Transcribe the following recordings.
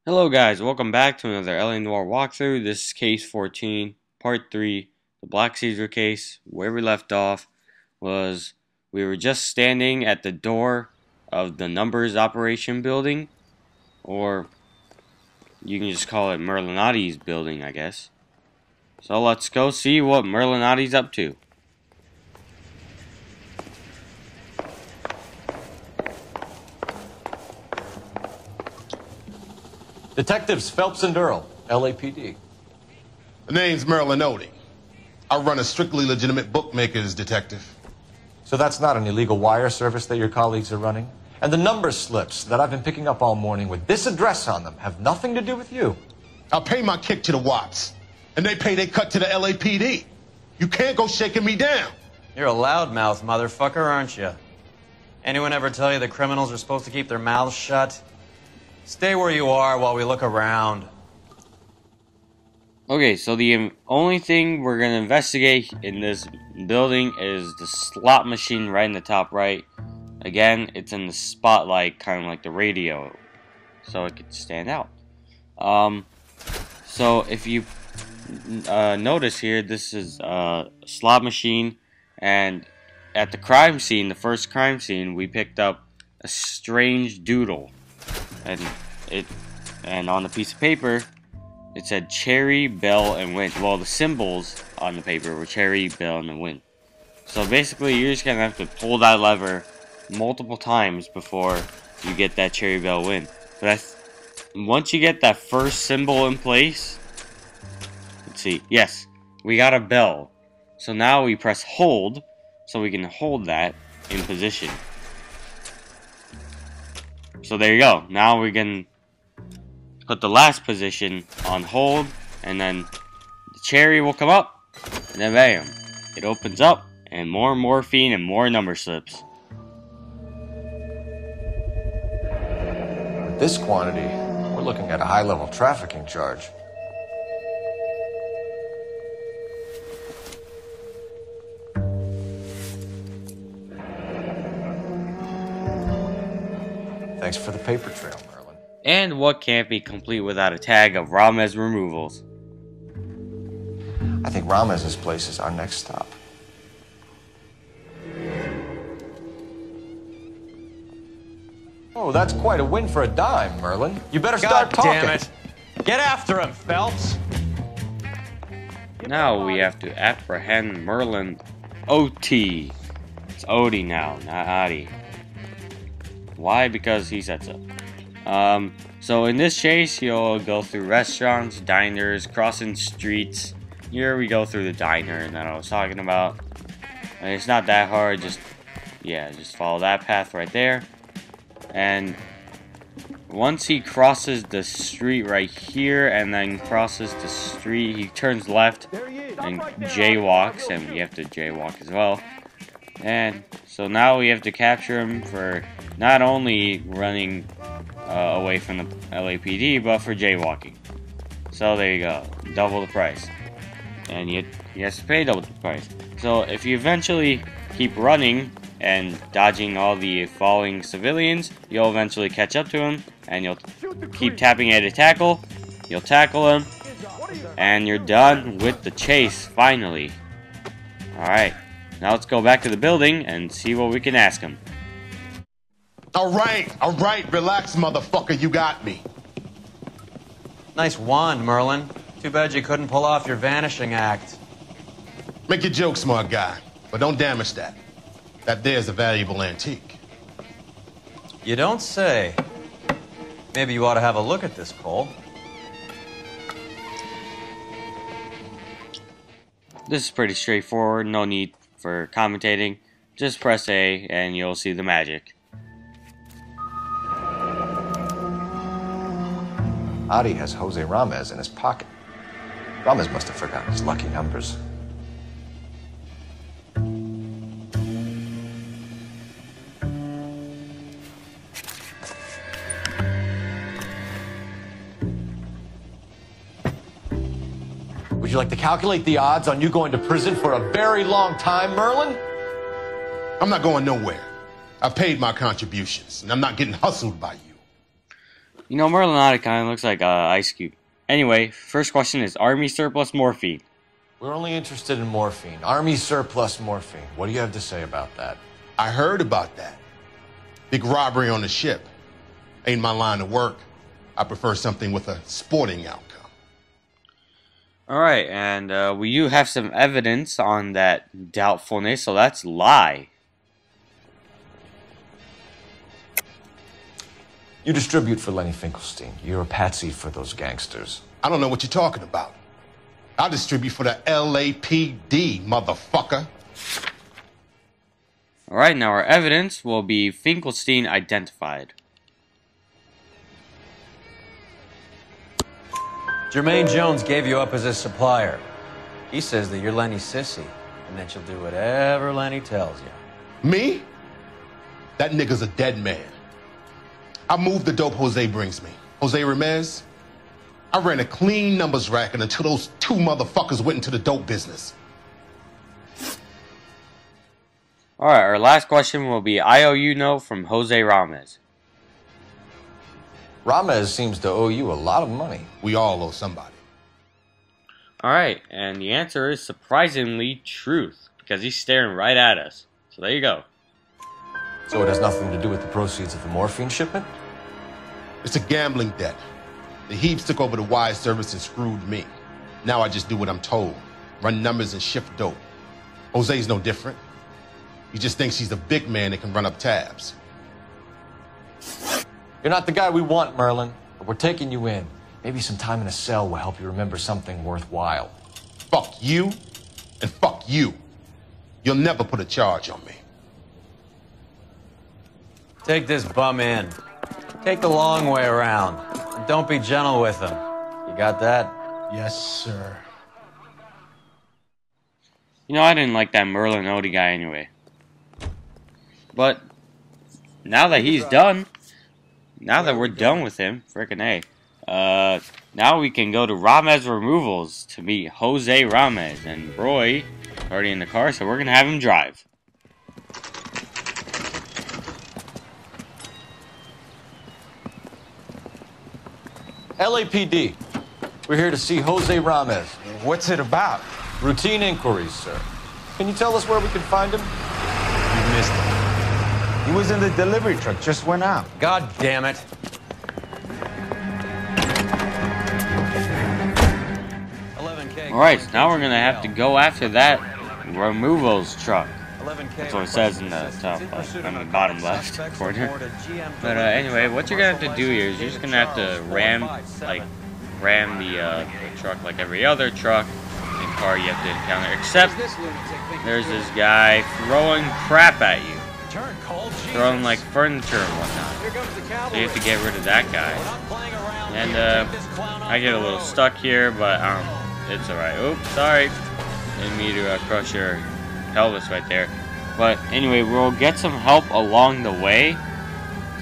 Hello guys, welcome back to another LA Noire walkthrough. This is case 14, part 3, the Black Caesar case. Where we left off was we were just standing at the door of the numbers operation building, or you can just call it Merlinotti's building, I guess. So let's go see what Merlinotti's up to. Detectives Phelps and Earl, LAPD. The name's Merlinotti. I run a strictly legitimate bookmaker's detective. So that's not an illegal wire service that your colleagues are running? And the number slips that I've been picking up all morning with this address on them have nothing to do with you? I pay my kick to the Watts, and they pay their cut to the LAPD. You can't go shaking me down. You're a loudmouth motherfucker, aren't you? Anyone ever tell you that criminals are supposed to keep their mouths shut? Stay where you are while we look around. Okay, so the only thing we're going to investigate in this building is the slot machine right in the top right. Again, it's in the spotlight, kind of like the radio, so it could stand out. So if you notice here, this is a slot machine, and at the crime scene, the first crime scene, we picked up a strange doodle. And on the piece of paper, it said cherry, bell, and wind. Well, the symbols on the paper were cherry, bell, and the wind. So basically, you're just gonna have to pull that lever multiple times before you get that cherry, bell, wind. But once you get that first symbol in place, let's see. Yes, we got a bell. So now we press hold, so we can hold that in position. So there you go. Now we can put the last position on hold, and then the cherry will come up, and then bam, it opens up, and more morphine and more number slips. With this quantity, we're looking at a high-level trafficking charge. Thanks for the paper trail, Merlin. And what can't be complete without a tag of Ramez removals? I think Ramez's place is our next stop. Oh, that's quite a win for a dime, Merlin. You better start talking. God damn it. Get after him, Phelps. Now we have to apprehend Merlin OT. It's Odie now, not Adi. Why? Because he said so. So in this chase, you'll go through restaurants, diners, crossing streets. Here we go through the diner that I was talking about. And it's not that hard, just follow that path right there. And once he crosses the street right here and then crosses the street, he turns left and jaywalks, and we have to jaywalk as well. And so now we have to capture him for not only running away from the LAPD, but for jaywalking. So there you go, double the price. And he has to pay double the price. So if you eventually keep running and dodging all the falling civilians, you'll eventually catch up to him, and you'll keep tapping A to tackle. You'll tackle him, and you're done with the chase, finally. Alright, now let's go back to the building and see what we can ask him. Alright, relax, motherfucker, you got me. Nice wand, Merlin. Too bad you couldn't pull off your vanishing act. Make your joke, smart guy, but don't damage that. That there's a valuable antique. You don't say. Maybe you ought to have a look at this, Cole. This is pretty straightforward, no need for commentating. Just press A and you'll see the magic. Adi has Jose Ramez in his pocket. Ramez must have forgotten his lucky numbers. Would you like to calculate the odds on you going to prison for a very long time, Merlin? I'm not going nowhere. I've paid my contributions, and I'm not getting hustled by you. You know, Merlinotti kind of looks like Ice Cube. Anyway, first question is Army surplus morphine. We're only interested in morphine. Army surplus morphine. What do you have to say about that? I heard about that. Big robbery on the ship. Ain't my line of work. I prefer something with a sporting outcome. Alright, and we do have some evidence on that doubtfulness, so that's lie. You distribute for Lenny Finkelstein. You're a patsy for those gangsters. I don't know what you're talking about. I distribute for the LAPD, motherfucker. Alright, now our evidence will be Finkelstein identified. Jermaine Jones gave you up as his supplier. He says that you're Lenny's sissy, and that you'll do whatever Lenny tells you. Me? That nigga's a dead man. I move the dope Jose brings me. Jose Ramez? I ran a clean numbers racket until those two motherfuckers went into the dope business. Alright, our last question will be IOU note from Jose Ramez. Ramez seems to owe you a lot of money. We all owe somebody. Alright, and the answer is surprisingly truth, because he's staring right at us. So there you go. So it has nothing to do with the proceeds of the morphine shipment? It's a gambling debt. The Heaps took over the wire service and screwed me. Now I just do what I'm told. Run numbers and shift dope. Jose's no different. He just thinks he's a big man that can run up tabs. You're not the guy we want, Merlin, but we're taking you in. Maybe some time in a cell will help you remember something worthwhile. Fuck you, and fuck you. You'll never put a charge on me. Take this bum in. Take the long way around. And don't be gentle with him. You got that? Yes, sir. You know, I didn't like that Merlin Odie guy anyway. But now that he's done, now that we're done with him, frickin' A, now we can go to Ramez Removals to meet Jose Ramez. And Roy already in the car, so we're gonna have him drive. LAPD. We're here to see Jose Ramez. What's it about? Routine inquiries, sir. Can you tell us where we can find him? You missed him. He was in the delivery truck, just went out. God damn it. Alright, so now we're gonna have to go after that removals truck. That's what it says in the top left, on the bottom left corner. But anyway, what you're gonna have to do here is you're just gonna have to ram the truck like every other truck and car you have to encounter. Except there's this guy throwing crap at you, throwing like furniture and whatnot. So you have to get rid of that guy. And I get a little stuck here, but it's alright. Oops, sorry. Didn't mean to crush your pelvis right there. But anyway, we'll get some help along the way.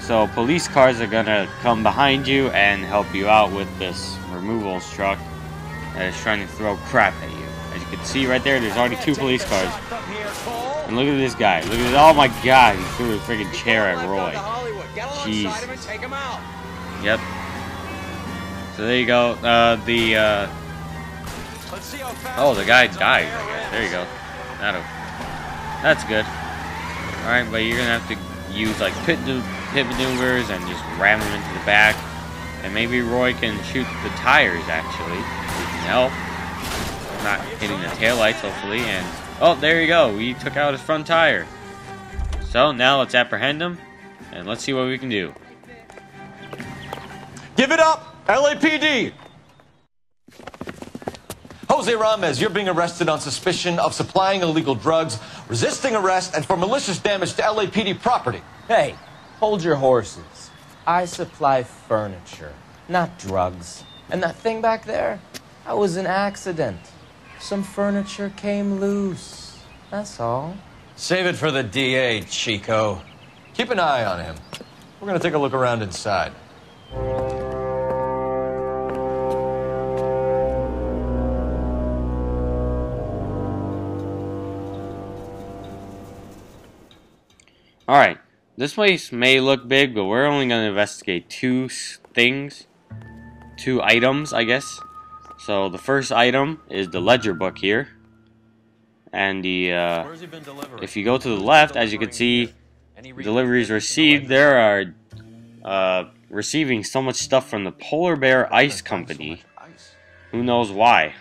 So police cars are gonna come behind you and help you out with this removals truck that is trying to throw crap at you. As you can see right there, there's already 2 police cars. And look at this guy. Look at this. Oh my god, he threw his freaking chair at Roy. Jeez. Yep. So there you go. Oh, the guy died, I guess. There you go. That's good. Alright, but you're gonna have to use like pit maneuvers and just ram him into the back. And maybe Roy can shoot the tires, actually. He can help. Not hitting the taillights, hopefully. And oh, there you go. We took out his front tire. So now let's apprehend him. And let's see what we can do. Give it up, LAPD! Jose Ramez, you're being arrested on suspicion of supplying illegal drugs, resisting arrest, and for malicious damage to LAPD property. Hey, hold your horses. I supply furniture, not drugs. And that thing back there, that was an accident. Some furniture came loose. That's all. Save it for the DA, Chico. Keep an eye on him. We're gonna take a look around inside. Alright, this place may look big, but we're only going to investigate two things, 2 items, I guess. So the first item is the ledger book here, and the if you go to the left, as you can see, deliveries received. There are receiving so much stuff from the Polar Bear Ice Company. Who knows why?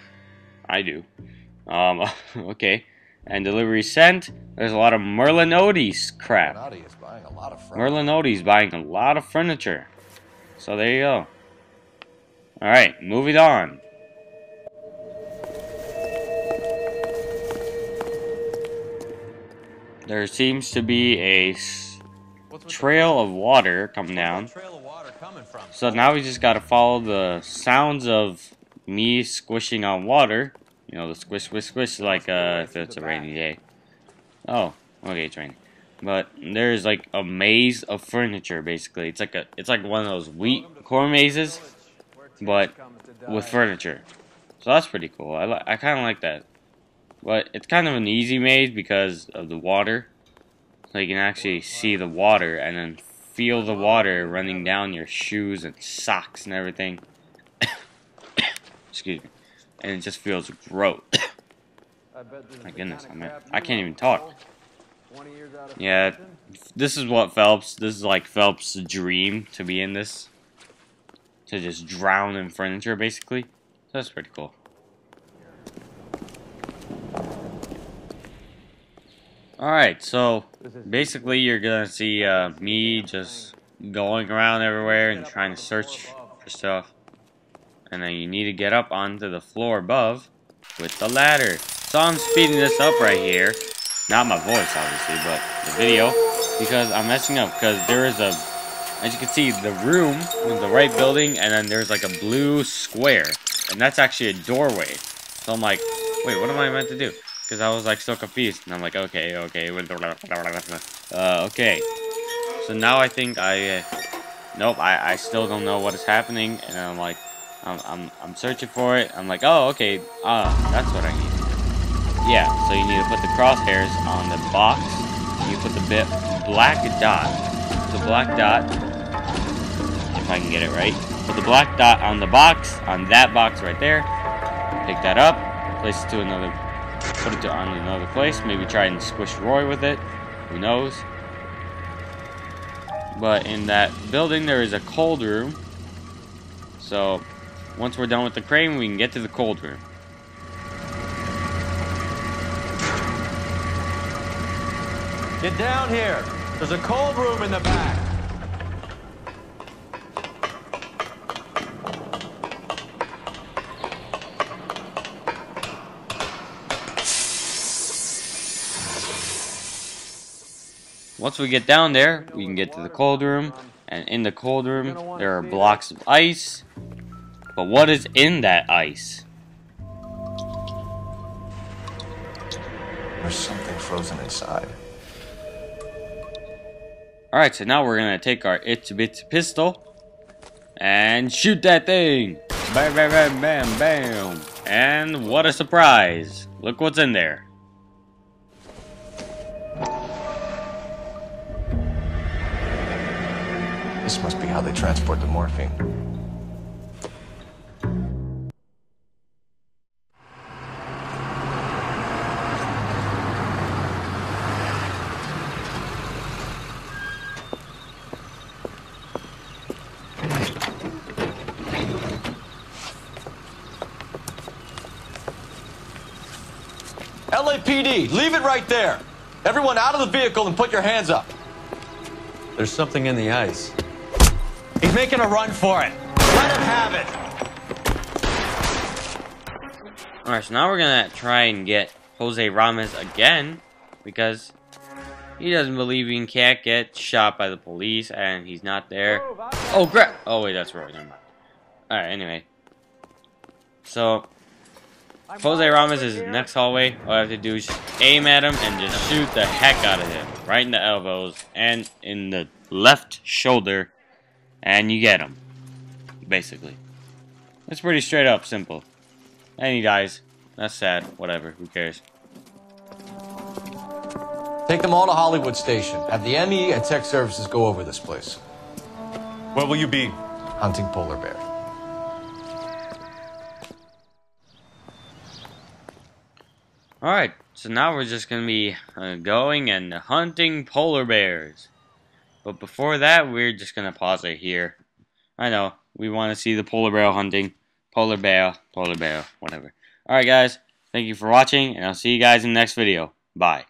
I do. Okay. And delivery sent. There's a lot of Merlin Odie's crap. Merlin Odie's buying a lot of furniture. So there you go. Alright, moving on. There seems to be a trail of water coming down. So now we just gotta follow the sounds of me squishing on water. You know, the squish, squish, squish, like if it's a rainy day. Oh, okay, it's raining. But there's like a maze of furniture, basically. It's like one of those wheat corn mazes, but with furniture. So that's pretty cool. I kind of like that. But it's kind of an easy maze because of the water. So you can actually see the water and then feel the water running down your shoes and socks and everything. Excuse me. And it just feels gross. My goodness, I can't even talk. Yeah, this is what Phelps, this is like Phelps' dream, to be in this. To just drown in furniture, basically. So that's pretty cool. Alright, so basically you're gonna see me just going around everywhere and trying to search for stuff. And then you need to get up onto the floor above with the ladder. So I'm speeding this up right here. Not my voice, obviously, but the video. Because I'm messing up. Because there is a, as you can see, the room in the right building. And then there's like a blue square. And that's actually a doorway. So I'm like, wait, what am I meant to do? Because I was like so confused. And I'm like, okay. Okay. So now I think nope, I still don't know what is happening. And I'm like, I'm searching for it. I'm like, oh, okay. That's what I need. Yeah, so you need to put the crosshairs on the box. You put the black dot. The black dot. If I can get it right. Put the black dot on the box, on that box right there. Pick that up. Place it to another. Put it on another place. Maybe try and squish Roy with it. Who knows? But in that building, there is a cold room. So once we're done with the crane, we can get to the cold room. Get down here. There's a cold room in the back. Once we get down there, we can get to the cold room. And in the cold room, there are blocks of ice. But what is in that ice? There's something frozen inside. Alright, so now we're gonna take our Itsy Bitsy pistol and shoot that thing! Bam, bam, bam, bam, bam! And what a surprise! Look what's in there. This must be how they transport the morphine. LAPD, leave it right there. Everyone out of the vehicle and put your hands up. There's something in the ice. He's making a run for it. Let him have it. Alright, so now we're gonna try and get Jose Ramos again, because he doesn't believe he can't get shot by the police, and he's not there. Oh, crap! Oh, wait, that's Roy. Never mind. Alright, anyway. So, Jose Ramos is in the next hallway. All I have to do is just aim at him and just shoot the heck out of him. Right in the elbows and in the left shoulder. And you get him. Basically. It's pretty straight up simple. And he dies. That's sad. Whatever. Who cares? Take them all to Hollywood Station. Have the ME and tech services go over this place. Where will you be? hunting polar bear. Alright, so now we're just going to be going and hunting polar bears. But before that, we're just going to pause it here. I know, we want to see the polar bear hunting. Polar bear, whatever. Alright guys, thank you for watching, and I'll see you guys in the next video. Bye.